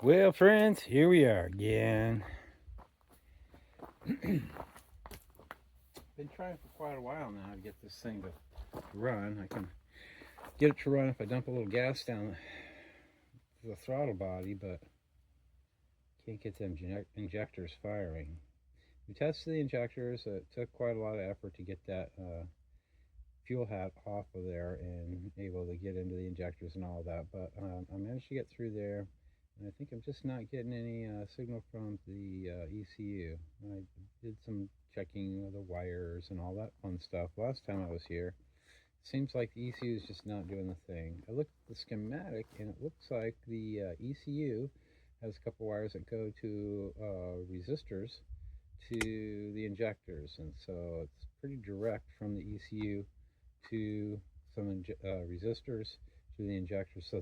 Well, friends, here we are again. Been trying for quite a while now to get this thing to run. I can get it to run if I dump a little gas down the throttle body, but can't get the injectors firing. We tested the injectors. It took quite a lot of effort to get that fuel hat off of there and able to get into the injectors and all that, but I managed to get through there. And I think I'm just not getting any signal from the ECU. I did some checking of the wires and all that fun stuff last time I was here. Seems like the ECU is just not doing the thing. I looked at the schematic and it looks like the ECU has a couple wires that go to resistors to the injectors, and so it's pretty direct from the ECU to some resistors to the injectors. So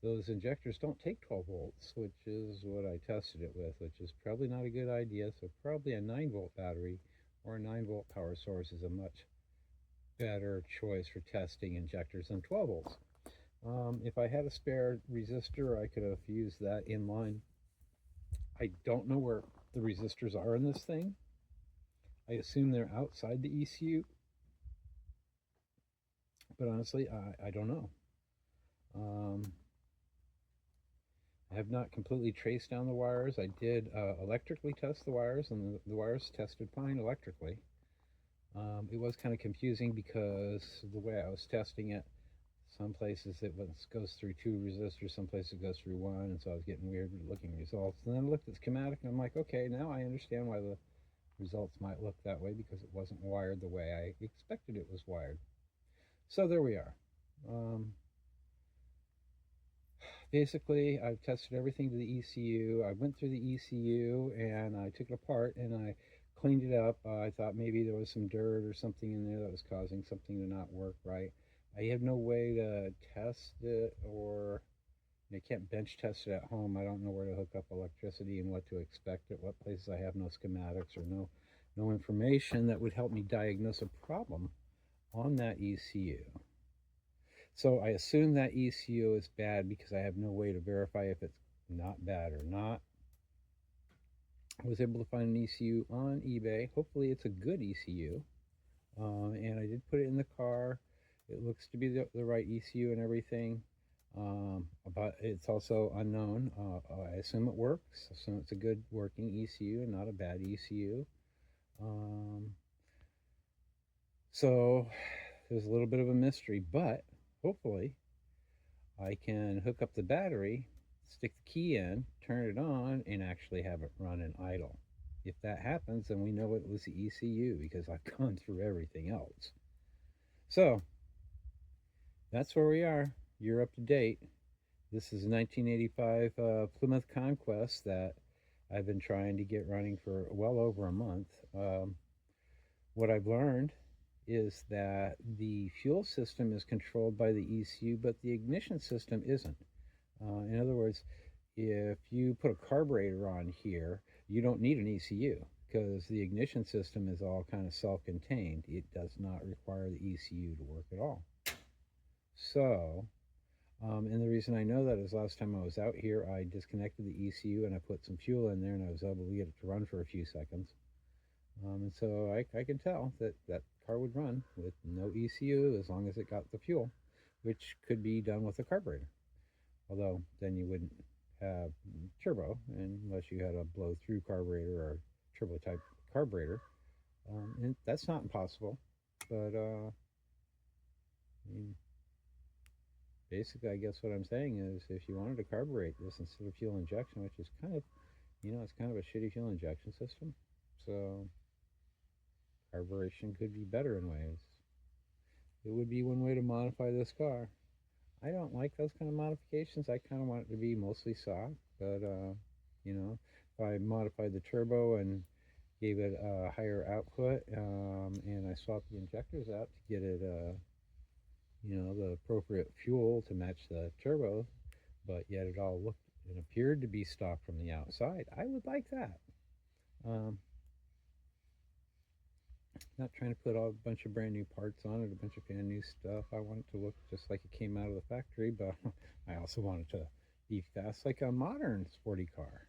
those injectors don't take 12 volts, which is what I tested it with, which is probably not a good idea. So probably a 9-volt battery or a 9-volt power source is a much better choice for testing injectors than 12 volts. If I had a spare resistor, I could have used that in line. I don't know where the resistors are in this thing. I assume they're outside the ECU, but honestly, I don't know. I have not completely traced down the wires. I did electrically test the wires, and the wires tested fine electrically. It was kind of confusing because the way I was testing it, some places it goes through 2 resistors, some places it goes through 1, and so I was getting weird looking results. And then I looked at the schematic and I'm like, okay, now I understand why the results might look that way, because it wasn't wired the way I expected it was wired. So there we are. Basically, I've tested everything to the ECU. I went through the ECU and I took it apart and I cleaned it up. I thought maybe there was some dirt or something in there that was causing something to not work right. I have no way to test it, or I can't bench test it at home. I don't know where to hook up electricity and what to expect at what places. I have no schematics or no information that would help me diagnose a problem on that ECU. So I assume that ECU is bad because I have no way to verify if it's not bad or not. I was able to find an ECU on eBay. Hopefully it's a good ECU. And I did put it in the car. It looks to be the right ECU and everything. But it's also unknown. I assume it works. I assume it's a good working ECU and not a bad ECU. So there's a little bit of a mystery, but hopefully I can hook up the battery, stick the key in, turn it on, and actually have it run and idle. If that happens, then we know it was the ECU, because I've gone through everything else. So that's where we are. You're up to date. This is a 1985 Plymouth Conquest that I've been trying to get running for well over a month. What I've learned is that the fuel system is controlled by the ECU, but the ignition system isn't. In other words, if you put a carburetor on here, you don't need an ECU, because the ignition system is all kind of self-contained. It does not require the ECU to work at all. So, and the reason I know that is last time I was out here, I disconnected the ECU and I put some fuel in there and I was able to get it to run for a few seconds. And so I can tell that that car would run with no ECU as long as it got the fuel, which could be done with a carburetor. Although then you wouldn't have turbo unless you had a blow-through carburetor or turbo-type carburetor. And that's not impossible, but I mean, basically, I guess what I'm saying is if you wanted to carburate this instead of fuel injection, which is kind of, it's kind of a shitty fuel injection system, so carburation could be better in ways. It would be one way to modify this car. I don't like those kind of modifications. I kind of want it to be mostly soft, but if I modified the turbo and gave it a higher output, and I swapped the injectors out to get it, the appropriate fuel to match the turbo, but yet it all looked and appeared to be stock from the outside, I would like that. Not trying to put a bunch of brand new parts on it, a bunch of fan new stuff. I want it to look just like it came out of the factory, but I also want it to be fast like a modern sporty car.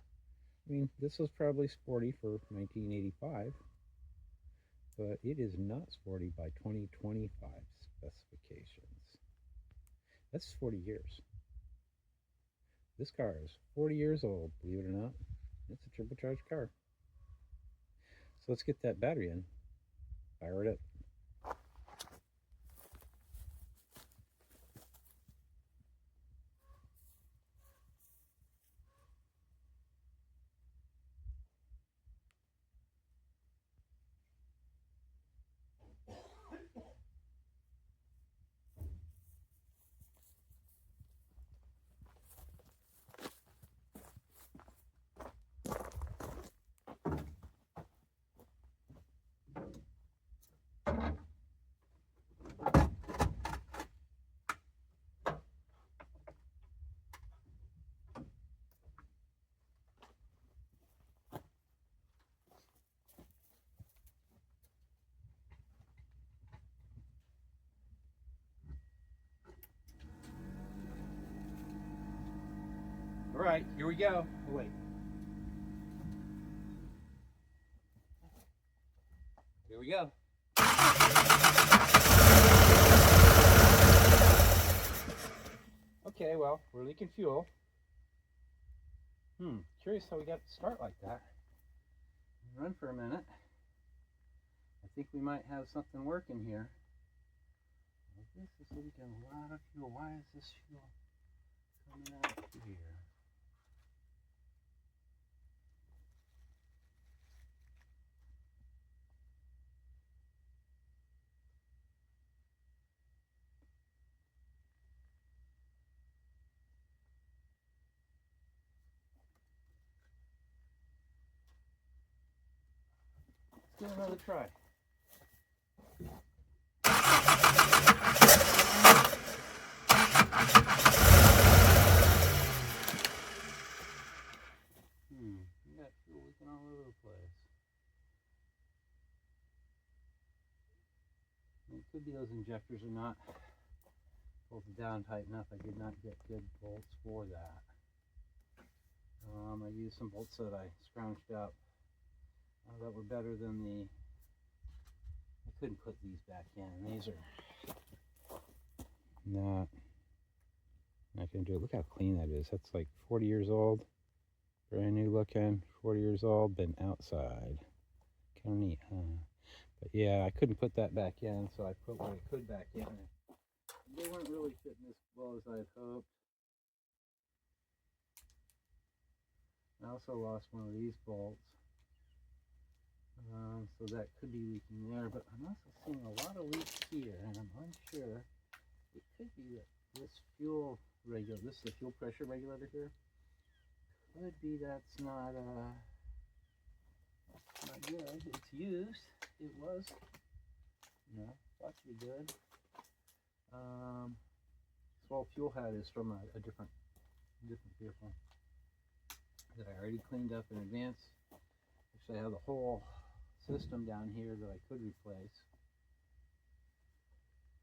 I mean, this was probably sporty for 1985, but it is not sporty by 2025 specifications. That's 40 years. This car is 40 years old, believe it or not. It's a turbocharged car. So let's get that battery in. Fire it up. All right, here we go. Oh, wait. Here we go. Okay, well, we're leaking fuel. Curious how we got to start like that. Run for a minute. I think we might have something working here. This is leaking a lot of fuel. Why is this fuel coming out here? Let's give it another try. We got fuel leaking all over the place. It could be those injectors are not bolted down tight enough. I did not get good bolts for that. I used some bolts that I scrounged up that were better than the. I couldn't put these back in. These are not gonna do it. Look how clean that is. That's like 40 years old, brand new looking. 40 years old, been outside. Kind of neat, huh? But yeah, I couldn't put that back in, so I put what I could back in. They weren't really fitting as well as I had hoped. I also lost one of these bolts. So that could be leaking there, but I'm also seeing a lot of leaks here, and I'm unsure. It could be that this fuel regulator, this is the fuel pressure regulator here, could be that's not good. It's used. It was, thought to be good. Well, fuel head is from a different vehicle that I already cleaned up in advance. Actually, I have the whole system down here that I could replace,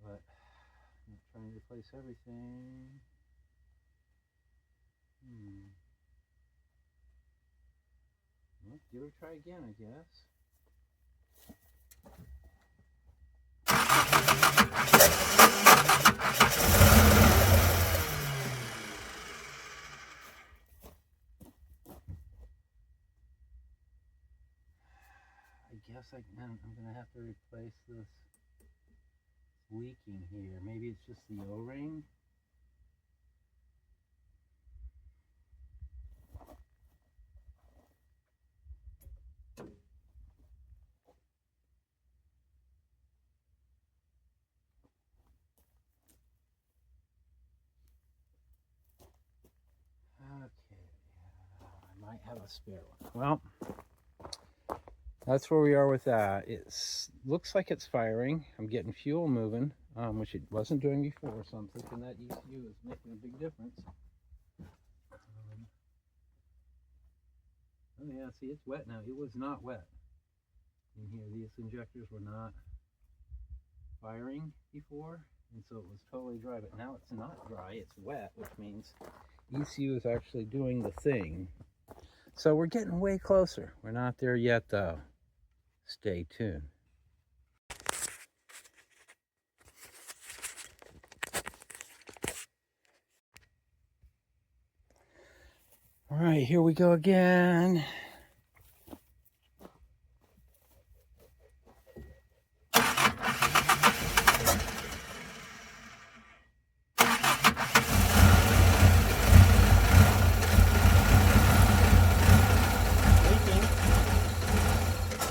but I'm not trying to replace everything. Well, give it a try again, I guess. I guess I'm gonna have to replace this leaking here. Maybe it's just the O-ring. Okay, I might have a spare one. Well, that's where we are with that. It looks like it's firing. I'm getting fuel moving, which it wasn't doing before, so I'm thinking that ECU is making a big difference. Oh yeah, see, it's wet now. It was not wet in here. These injectors were not firing before, and so it was totally dry, but now it's not dry, it's wet, which means ECU is actually doing the thing. So we're getting way closer. We're not there yet, though. Stay tuned. All right, here we go again.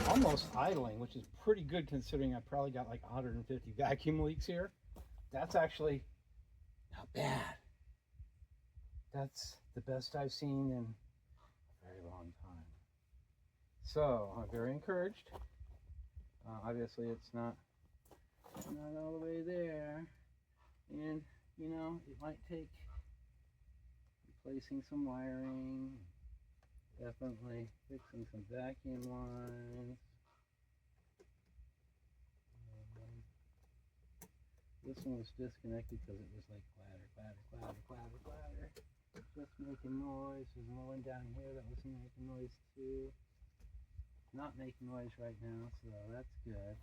Almost idling, which is pretty good considering I probably got like 150 vacuum leaks here. That's actually not bad. That's the best I've seen in a very long time. So I'm very encouraged. Obviously it's not all the way there, and you know, it might take replacing some wiring, definitely fixing some vacuum lines. This one was disconnected because it was like clatter, just making noise. There's another one down here that was making noise too. Not making noise right now, so that's good.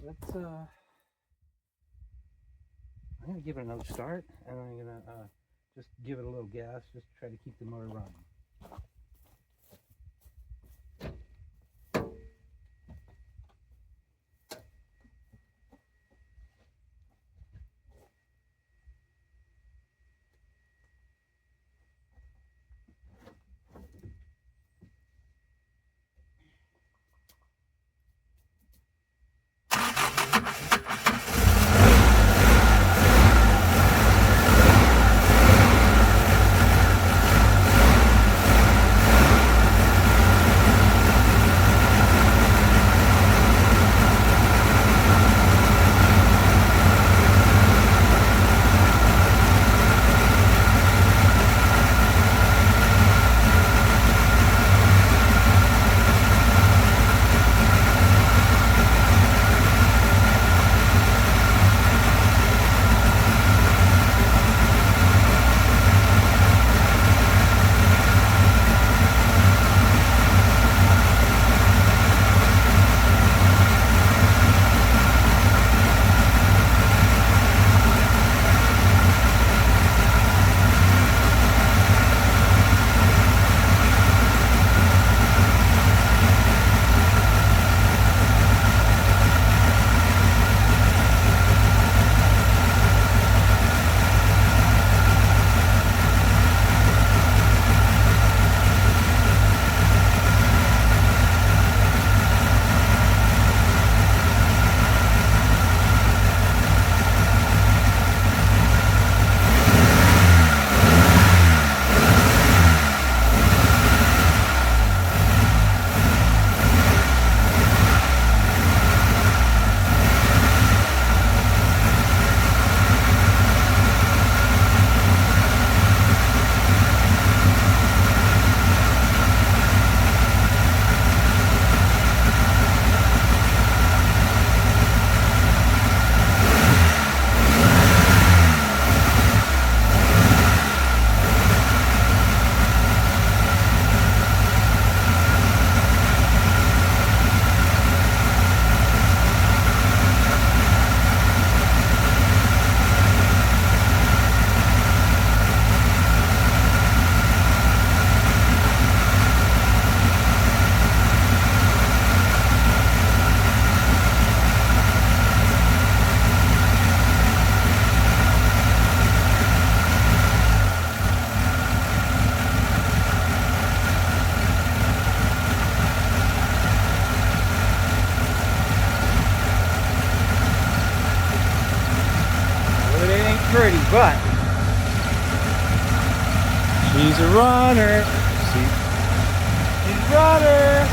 Let's I'm gonna give it another start, and I'm gonna just give it a little gas, just to try to keep the motor running. Pretty, but she's a runner. She's a runner.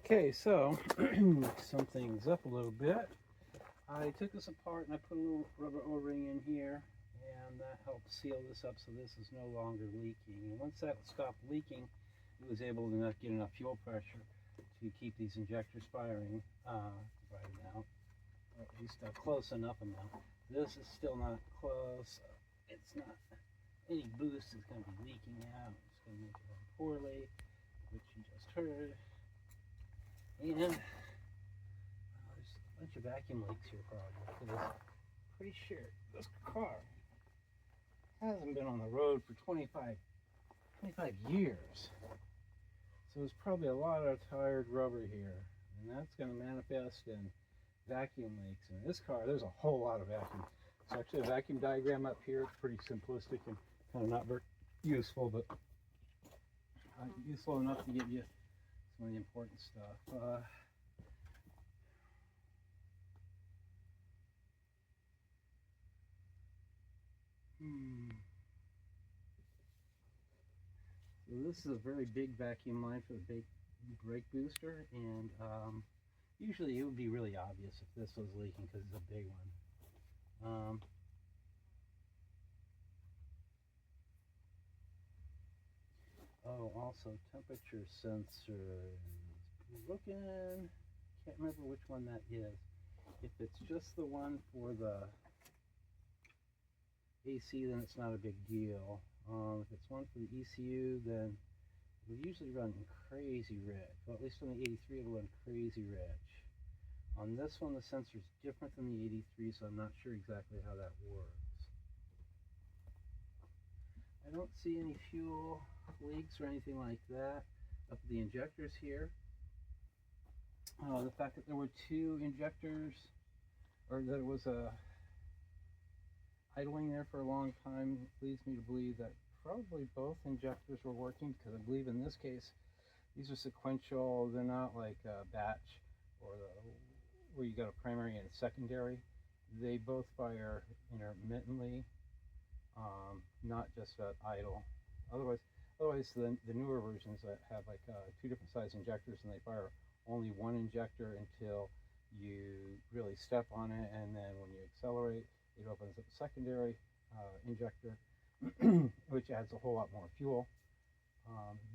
Okay, so sum things up a little bit. I took this apart and I put a little rubber O-ring in here, and that helped seal this up so this is no longer leaking. And once that stopped leaking, it was able to not get enough fuel pressure to keep these injectors firing right now, or at least a close enough amount. This is still not close. It's not any boost is going to be leaking out. It's going to make it run poorly, which you just heard. And there's a bunch of vacuum leaks here probably, because I'm pretty sure this car hasn't been on the road for 25 years. So there's probably a lot of tired rubber here, and that's going to manifest in vacuum leaks. In this car, there's a whole lot of vacuum. It's actually a vacuum diagram up here. It's pretty simplistic and kind of not very useful, but useful enough to give you some of the important stuff. So this is a very big vacuum line for the big brake booster, and usually it would be really obvious if this was leaking because it's a big one. Oh, also temperature sensor. Looking, can't remember which one that is. If it's just the one for the AC, then it's not a big deal. If it's one for the ECU, then it'll usually run crazy rich. Well, at least on the 83, it'll run crazy rich. On this one, the sensor is different than the 83, so I'm not sure exactly how that works. I don't see any fuel leaks or anything like that up at the injectors here. The fact that there were two injectors, or that it was idling there for a long time, leads me to believe that probably both injectors were working, because I believe in this case these are sequential. They're not like a batch or where you got a primary and a secondary. They both fire intermittently, not just at idle. Otherwise the newer versions that have like two different size injectors, and they fire only one injector until you really step on it, and then when you accelerate, it opens up a secondary injector, which adds a whole lot more fuel.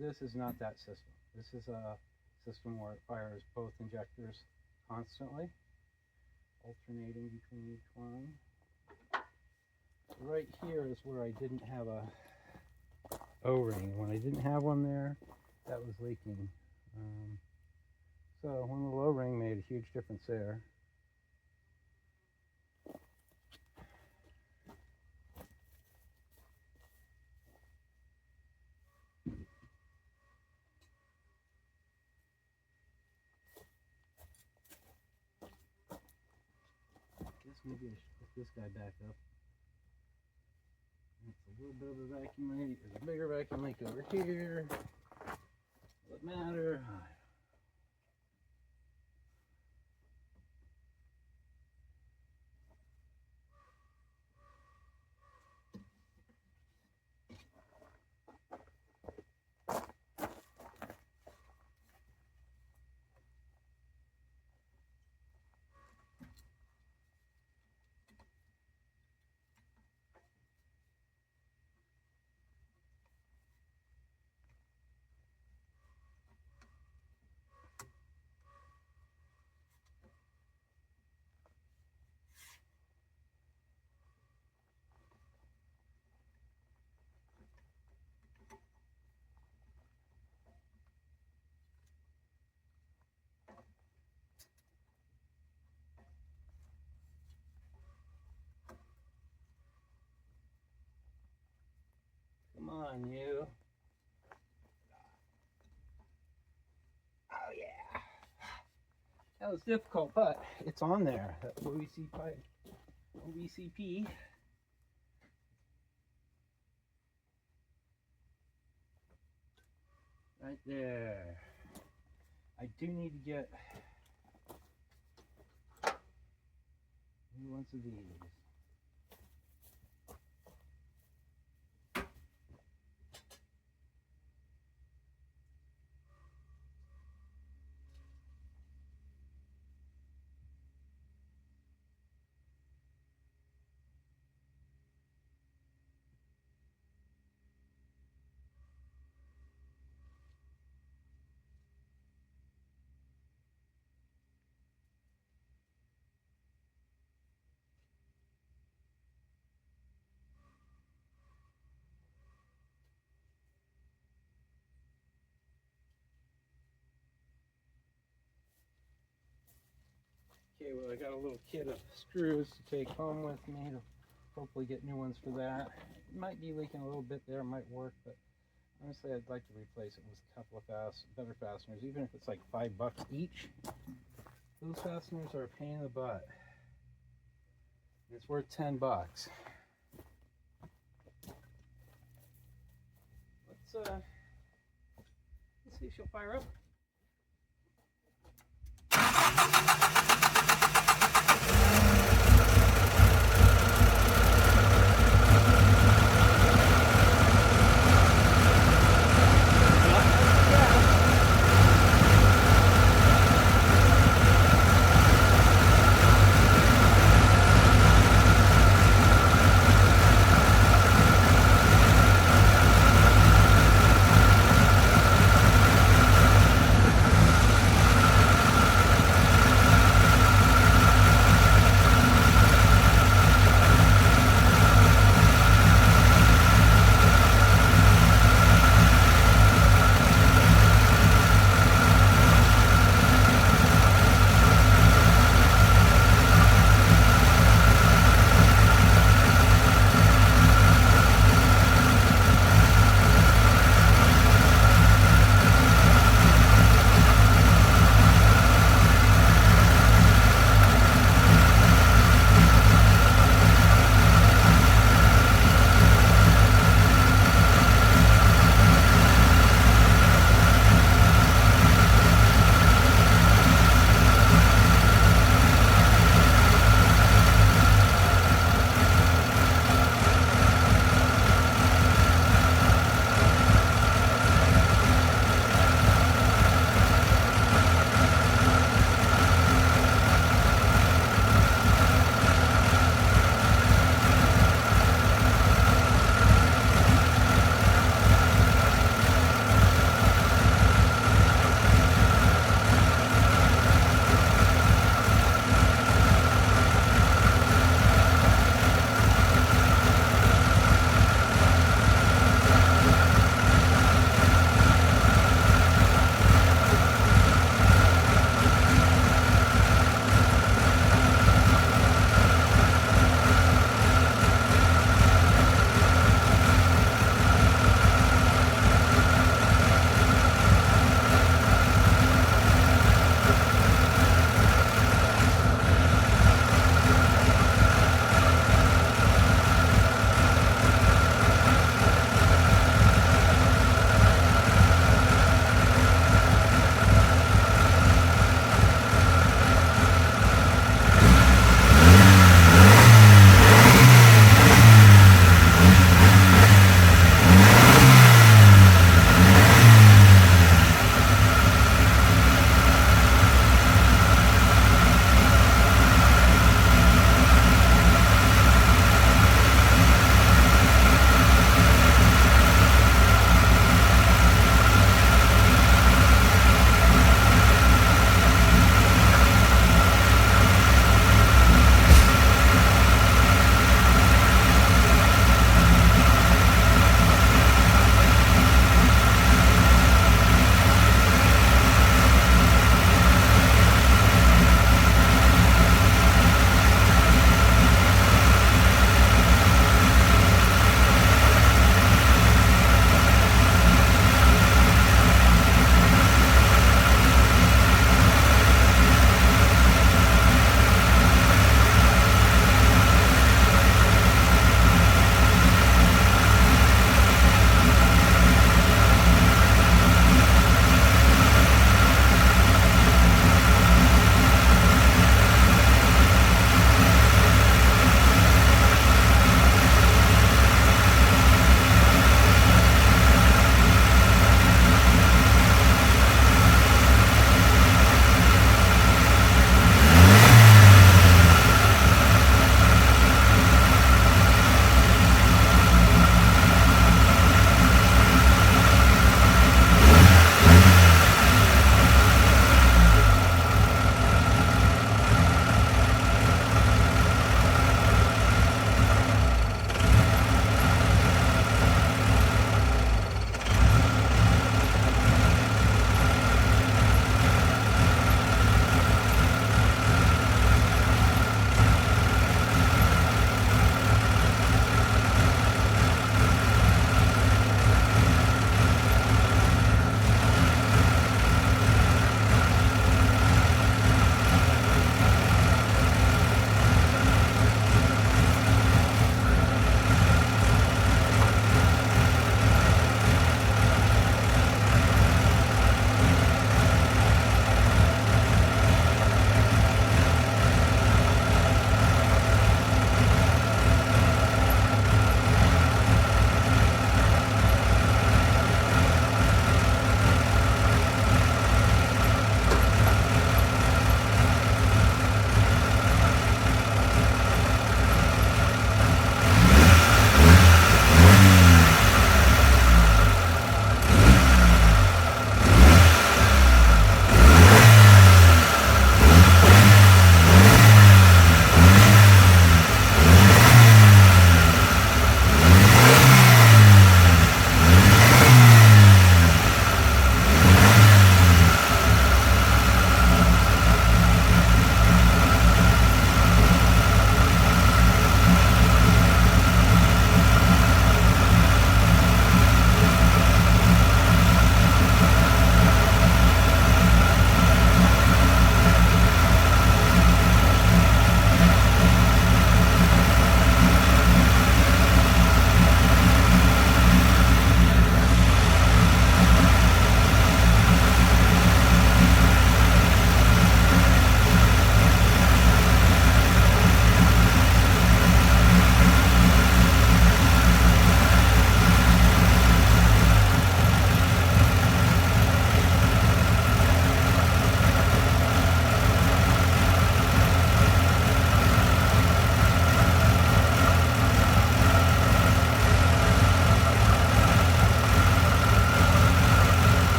This is not that system. This is a system where it fires both injectors constantly, alternating between each one. Right here is where I didn't have a O-ring. When I didn't have one there, that was leaking. So one little O-ring made a huge difference there. Maybe I should put this guy back up. That's a little bit of a vacuum leak. There's a bigger vacuum leak over here. Does it matter? Come on, you. Oh, yeah. That was difficult, but it's on there. That OVCP. Right there. I do need to get new ones of these. Okay, well, I got a little kit of screws to take home with me to hopefully get new ones for that. It might be leaking a little bit there, might work, but honestly, I'd like to replace it with a couple of better fasteners, even if it's like $5 each. Those fasteners are a pain in the butt. It's worth $10. Let's see if she'll fire up.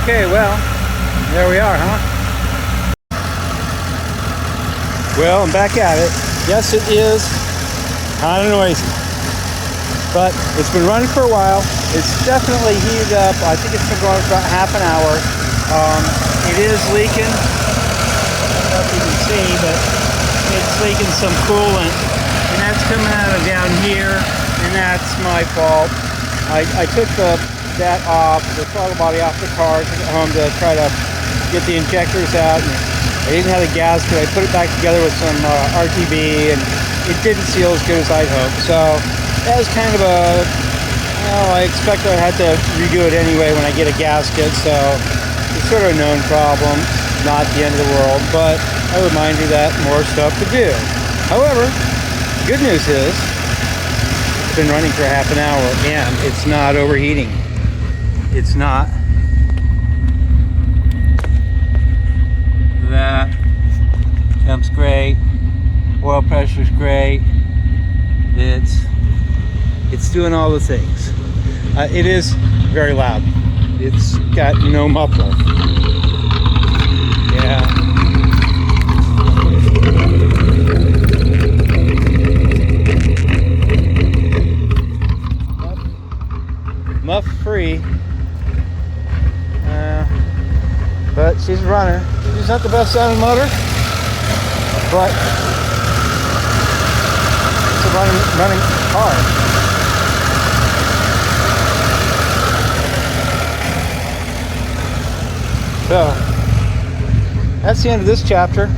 Okay, well, there we are, huh? Well, I'm back at it. Yes, it is kind of noisy, but it's been running for a while. It's definitely heated up. I think it's been going for about half an hour. It is leaking. I don't know if you can see, but it's leaking some coolant, and that's coming out of down here, and that's my fault. I took that off, the throttle body off the car, took it home to try to get the injectors out, and I didn't have a gasket. I put it back together with some RTB, and it didn't seal as good as I'd hoped. So that was kind of a, well, I expect I had to redo it anyway when I get a gasket, so it's sort of a known problem, not the end of the world, but a reminder that more stuff to do. However, good news is it's been running for half an hour and it's not overheating. It's not. That temp's great, oil pressure's great, it's doing all the things. It is very loud. It's got no muffler. Yeah. Muff free. But she's a runner. She's not the best sounding motor, but it's a running car. So that's the end of this chapter.